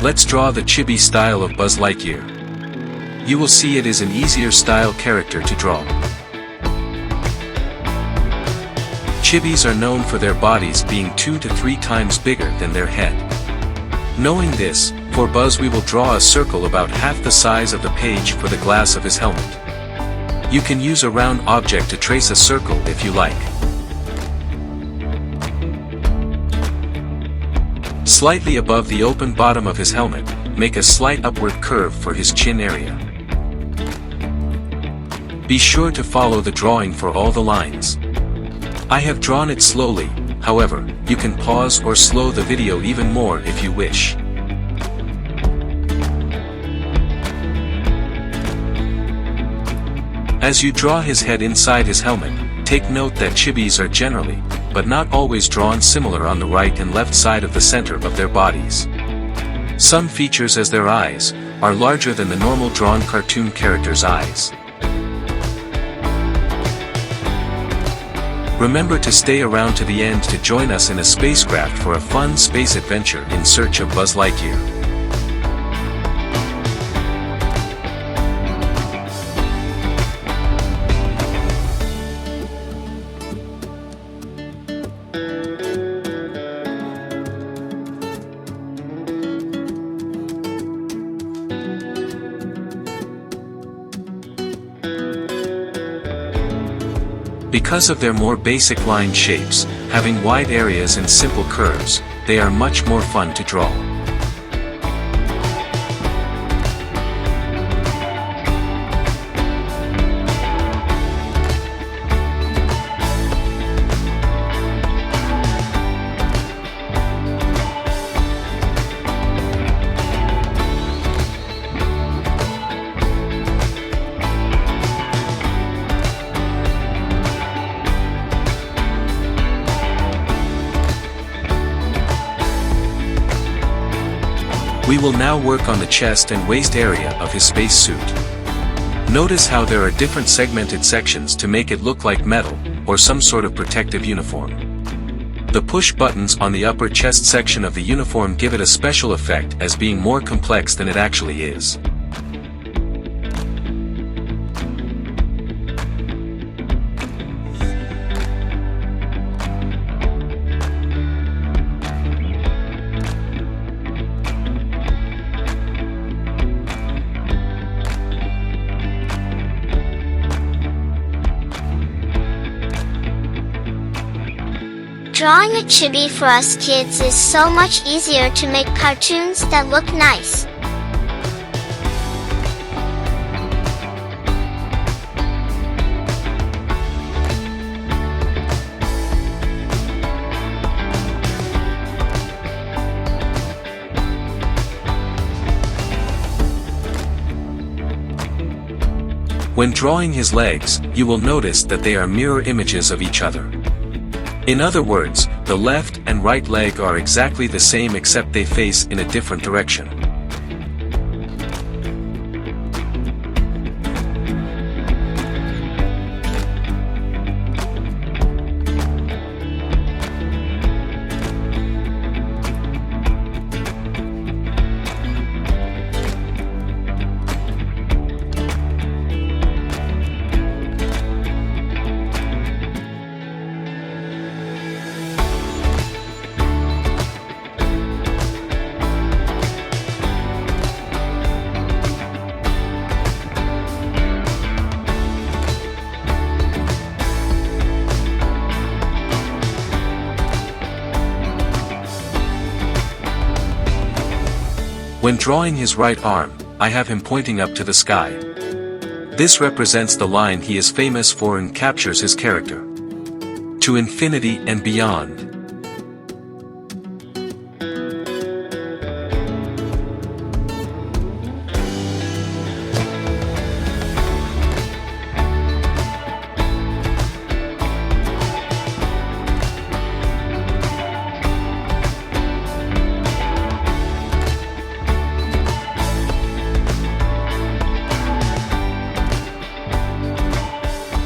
Let's draw the chibi style of Buzz Lightyear. You will see it is an easier style character to draw. Chibis are known for their bodies being 2 to 3 times bigger than their head. Knowing this, for Buzz we will draw a circle about half the size of the page for the glass of his helmet. You can use a round object to trace a circle if you like. Slightly above the open bottom of his helmet, make a slight upward curve for his chin area. Be sure to follow the drawing for all the lines. I have drawn it slowly, however, you can pause or slow the video even more if you wish. As you draw his head inside his helmet, take note that chibis are generally, but not always drawn similar on the right and left side of the center of their bodies. Some features as their eyes, are larger than the normal drawn cartoon character's eyes. Remember to stay around to the end to join us in a spacecraft for a fun space adventure in search of Buzz Lightyear. Because of their more basic line shapes, having wide areas and simple curves, they are much more fun to draw. We will now work on the chest and waist area of his spacesuit. Notice how there are different segmented sections to make it look like metal, or some sort of protective uniform. The push buttons on the upper chest section of the uniform give it a special effect as being more complex than it actually is. Drawing a chibi for us kids is so much easier to make cartoons that look nice. When drawing his legs, you will notice that they are mirror images of each other. In other words, the left and right leg are exactly the same except they face in a different direction. When drawing his right arm, I have him pointing up to the sky. This represents the line he is famous for and captures his character. To infinity and beyond.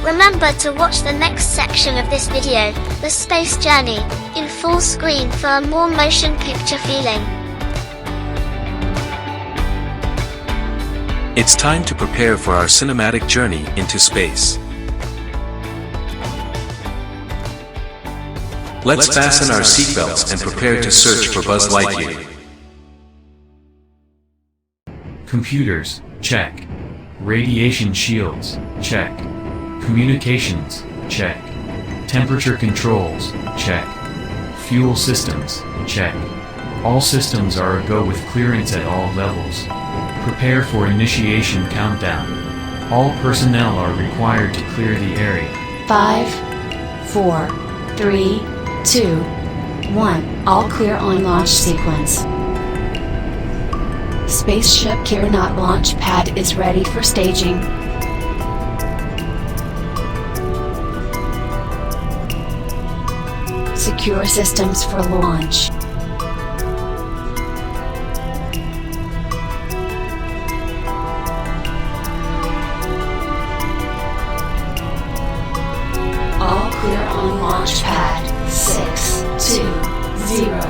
Remember to watch the next section of this video, the space journey, in full screen for a more motion picture feeling. It's time to prepare for our cinematic journey into space. Let's fasten our seatbelts and prepare to search for Buzz Lightyear. Computers, check. Radiation shields, check. Communications, check. Temperature controls, check. Fuel systems, check. All systems are a go with clearance at all levels. Prepare for initiation countdown. All personnel are required to clear the area. 5, 4, 3, 2, 1. All clear on launch sequence. Spaceship Kiernaut launch pad is ready for staging. Secure systems for launch. All clear on launch pad. 6, 2, 0,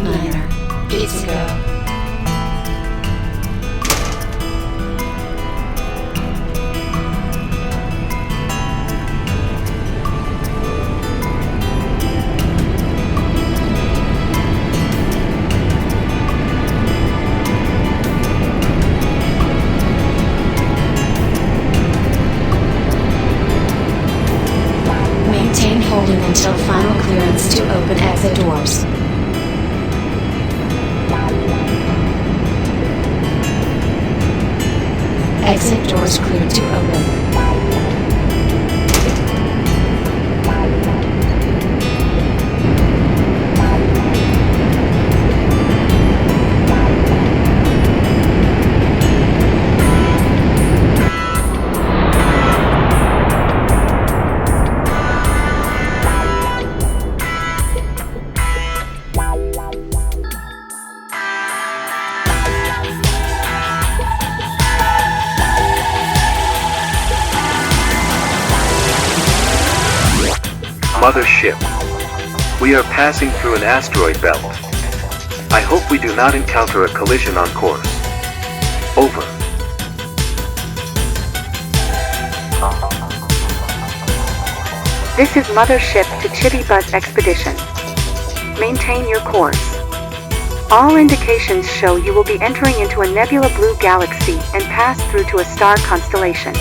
9. Good to go. Maintain holding until final clearance to open exit doors. Exit doors cleared to open. Mothership. We are passing through an asteroid belt. I hope we do not encounter a collision on course. Over. This is Mothership to Chibi Buzz Expedition. Maintain your course. All indications show you will be entering into a nebula blue galaxy and pass through to a star constellation.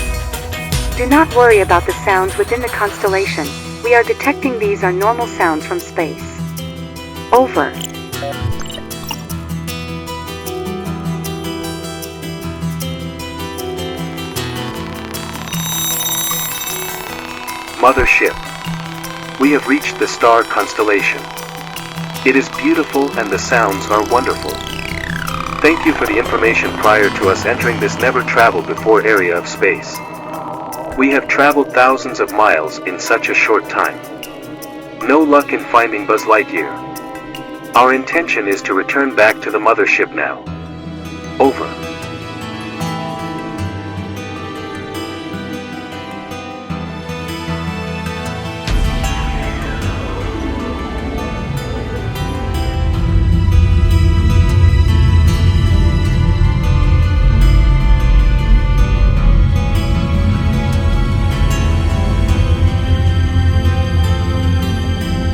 Do not worry about the sounds within the constellation. We are detecting these are normal sounds from space. Over. Mothership. We have reached the star constellation. It is beautiful and the sounds are wonderful. Thank you for the information prior to us entering this never-traveled-before area of space. We have traveled thousands of miles in such a short time. No luck in finding Buzz Lightyear. Our intention is to return back to the mothership now. Over.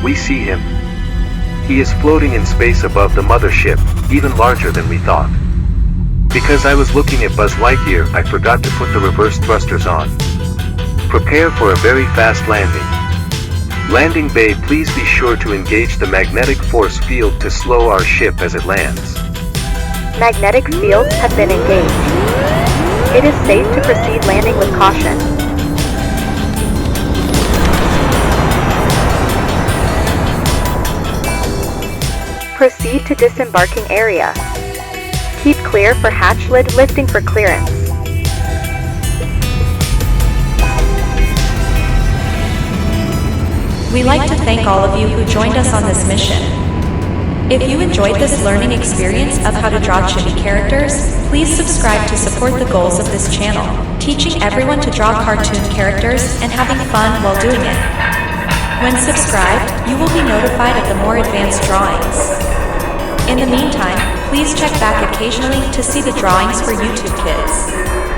We see him. He is floating in space above the mothership, even larger than we thought. Because I was looking at Buzz Lightyear, I forgot to put the reverse thrusters on. Prepare for a very fast landing. Landing bay, please be sure to engage the magnetic force field to slow our ship as it lands. Magnetic fields have been engaged. It is safe to proceed landing with caution. Proceed to disembarking area. Keep clear for hatch lid lifting for clearance. We'd like to thank all of you who joined us on this mission. If you enjoyed this learning experience of how to draw chibi characters, please subscribe to support the goals of this channel, teaching everyone to draw cartoon characters and having fun while doing it. When subscribed, you will be notified of the more advanced drawings. In the meantime, please check back occasionally to see the drawings for YouTube Kids.